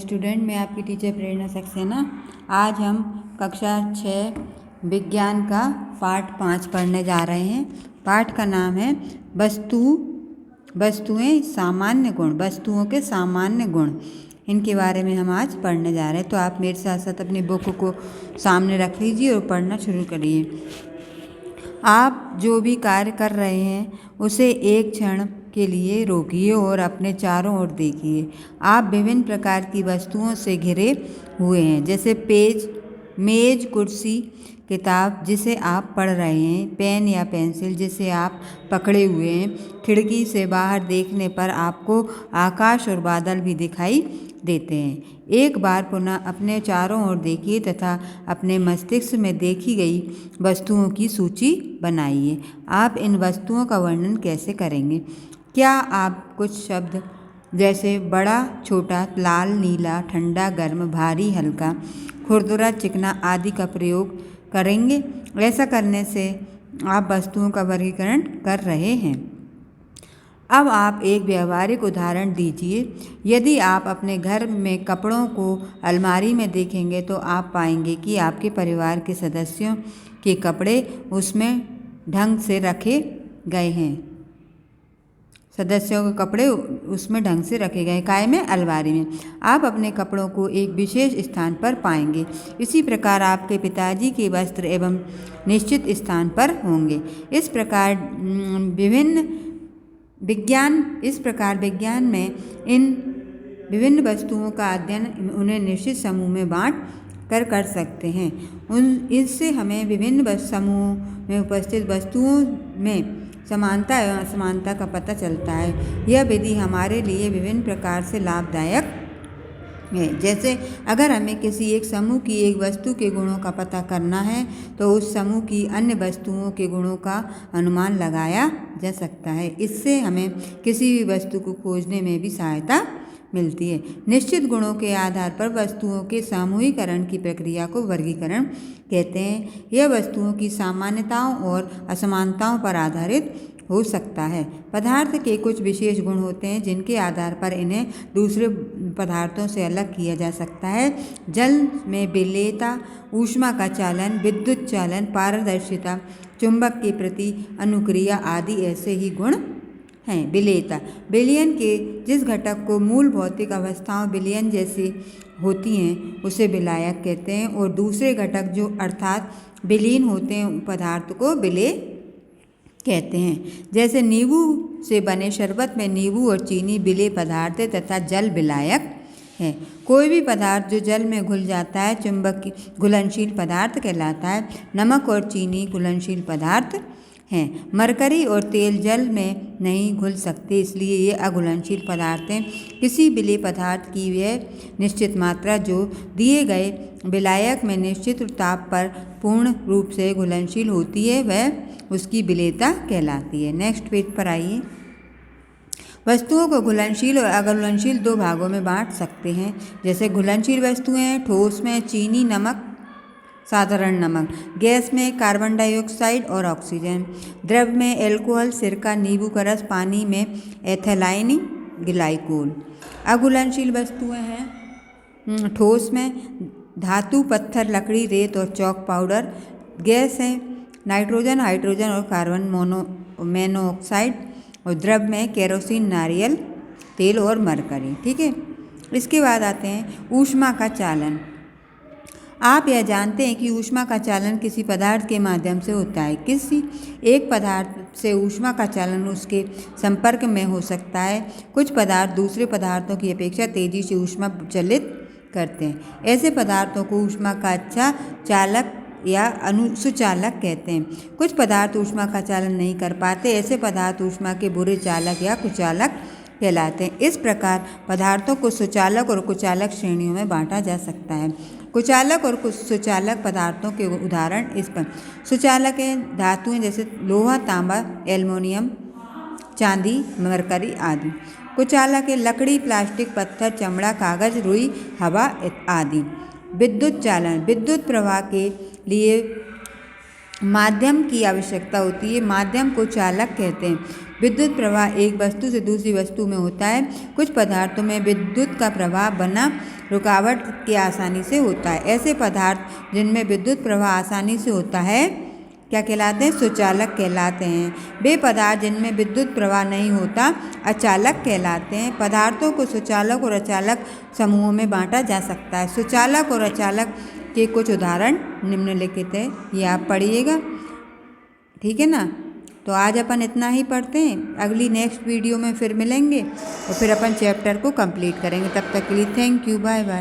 Student, मैं आपकी teacher प्रेरणा सक्सेना। आज हम कक्षा 6 विज्ञान का पाठ 5 पढ़ने जा रहे हैं। पाठ का नाम है वस्तुएं सामान्य गुण। वस्तुओं के सामान्य गुण, इनके बारे में हम आज पढ़ने जा रहे हैं। तो आप मेरे साथ साथ अपनी बुक को सामने रख लीजिए और पढ़ना शुरू करिए। आप जो भी कार्य कर रहे हैं उसे एक क्षण के लिए रोकिए और अपने चारों ओर देखिए। आप विभिन्न प्रकार की वस्तुओं से घिरे हुए हैं, जैसे मेज, कुर्सी, किताब जिसे आप पढ़ रहे हैं, पेन या पेंसिल जिसे आप पकड़े हुए हैं। खिड़की से बाहर देखने पर आपको आकाश और बादल भी दिखाई देते हैं। एक बार पुनः अपने चारों ओर देखिए तथा अपने मस्तिष्क में देखी गई वस्तुओं की सूची बनाइए। आप इन वस्तुओं का वर्णन कैसे करेंगे? क्या आप कुछ शब्द जैसे बड़ा, छोटा, लाल, नीला, ठंडा, गर्म, भारी, हल्का, खुरदुरा, चिकना आदि का प्रयोग करेंगे? ऐसा करने से आप वस्तुओं का वर्गीकरण कर रहे हैं। अब आप एक व्यावहारिक उदाहरण दीजिए। यदि आप अपने घर में कपड़ों को अलमारी में देखेंगे तो आप पाएंगे कि आपके परिवार के सदस्यों के कपड़े उसमें ढंग से रखे गए हैं। सदस्यों के कपड़े उसमें ढंग से रखे गए। काय में? अलमारी में। आप अपने कपड़ों को एक विशेष स्थान पर पाएंगे। इसी प्रकार आपके पिताजी के वस्त्र एवं निश्चित स्थान पर होंगे। इस प्रकार विज्ञान में इन विभिन्न वस्तुओं का अध्ययन उन्हें निश्चित समूह में बांट कर सकते हैं। इससे हमें विभिन्न समूहों में उपस्थित वस्तुओं में समानता एवं असमानता का पता चलता है। यह विधि हमारे लिए विभिन्न प्रकार से लाभदायक है। जैसे अगर हमें किसी एक समूह की एक वस्तु के गुणों का पता करना है तो उस समूह की अन्य वस्तुओं के गुणों का अनुमान लगाया जा सकता है। इससे हमें किसी भी वस्तु को खोजने में भी सहायता मिलती है। निश्चित गुणों के आधार पर वस्तुओं के सामूहिकरण की प्रक्रिया को वर्गीकरण कहते हैं। यह वस्तुओं की सामान्यताओं और असमानताओं पर आधारित हो सकता है। पदार्थ के कुछ विशेष गुण होते हैं जिनके आधार पर इन्हें दूसरे पदार्थों से अलग किया जा सकता है। जल में विलेयता, ऊष्मा का चालन, विद्युत चालन, पारदर्शिता, चुंबक के प्रति अनुक्रिया आदि ऐसे ही गुण हैं। विलेयता, विलयन के जिस घटक को मूल भौतिक अवस्थाओं विलयन जैसी होती हैं उसे विलायक कहते हैं, और दूसरे घटक जो अर्थात विलीन होते हैं पदार्थ को विलेय कहते हैं। जैसे नींबू से बने शरबत में नींबू और चीनी विलेय पदार्थ है तथा जल विलायक है। कोई भी पदार्थ जो जल में घुल जाता है चुंबकीय घुलनशील पदार्थ कहलाता है। नमक और चीनी घुलनशील पदार्थ हैं। मरकरी और तेल जल में नहीं घुल सकते, इसलिए ये अघुलनशील पदार्थ हैं। किसी विलेय पदार्थ की वह निश्चित मात्रा जो दिए गए विलायक में निश्चित ताप पर पूर्ण रूप से घुलनशील होती है वह उसकी विलेयता कहलाती है। नेक्स्ट पेज पर आइए। वस्तुओं को घुलनशील और अघुलनशील दो भागों में बांट सकते हैं। जैसे घुलनशील वस्तुएं हैं, ठोस में चीनी, नमक, साधारण नमक, गैस में कार्बन डाइऑक्साइड और ऑक्सीजन, द्रव में एल्कोहल, सिरका, नींबू का रस, पानी में एथिलाइन ग्लाइकोल। अघुलनशील वस्तुएं हैं ठोस में धातु, पत्थर, लकड़ी, रेत और चॉक पाउडर। गैस है नाइट्रोजन, हाइड्रोजन और कार्बन मोनोऑक्साइड, और द्रव में केरोसिन, नारियल तेल और मरकरी। ठीक है। इसके बाद आते हैं ऊष्मा का चालन। आप यह जानते हैं कि ऊष्मा का चालन किसी पदार्थ के माध्यम से होता है। किसी एक पदार्थ से ऊष्मा का चालन उसके संपर्क में हो सकता है। कुछ पदार्थ दूसरे पदार्थों की अपेक्षा तेजी से ऊष्मा चलित करते हैं। ऐसे पदार्थों को ऊष्मा का अच्छा चालक या सुचालक कहते हैं। कुछ पदार्थ ऊष्मा का चालन नहीं कर पाते, ऐसे पदार्थ ऊष्मा के बुरे चालक या कुचालक कहलाते हैं। इस प्रकार पदार्थों को सुचालक और कुचालक श्रेणियों में बांटा जा सकता है। कुचालक और सुचालक पदार्थों के उदाहरण इस पर। सुचालक हैं धातुएं जैसे लोहा, तांबा, एल्युमिनियम, चांदी, मरकरी आदि। कुचालक है लकड़ी, प्लास्टिक, पत्थर, चमड़ा, कागज, रुई, हवा आदि। विद्युत चालन, विद्युत प्रवाह के लिए माध्यम की आवश्यकता होती है। माध्यम को चालक कहते हैं। विद्युत प्रवाह एक वस्तु से दूसरी वस्तु में होता है। कुछ पदार्थों में विद्युत का प्रवाह बना रुकावट की आसानी से होता है। ऐसे पदार्थ जिनमें विद्युत प्रवाह आसानी से होता है क्या कहलाते हैं? सुचालक कहलाते हैं। वे पदार्थ जिनमें विद्युत प्रवाह नहीं होता अचालक कहलाते हैं। पदार्थों को सुचालक और अचालक समूहों में बांटा जा सकता है। सुचालक और अचालक के कुछ उदाहरण निम्नलिखित है, ये आप पढ़िएगा, ठीक है ना। तो आज अपन इतना ही पढ़ते हैं, अगली नेक्स्ट वीडियो में फिर मिलेंगे और फिर अपन चैप्टर को कंप्लीट करेंगे। तब तक के लिए थैंक यू, बाय बाय।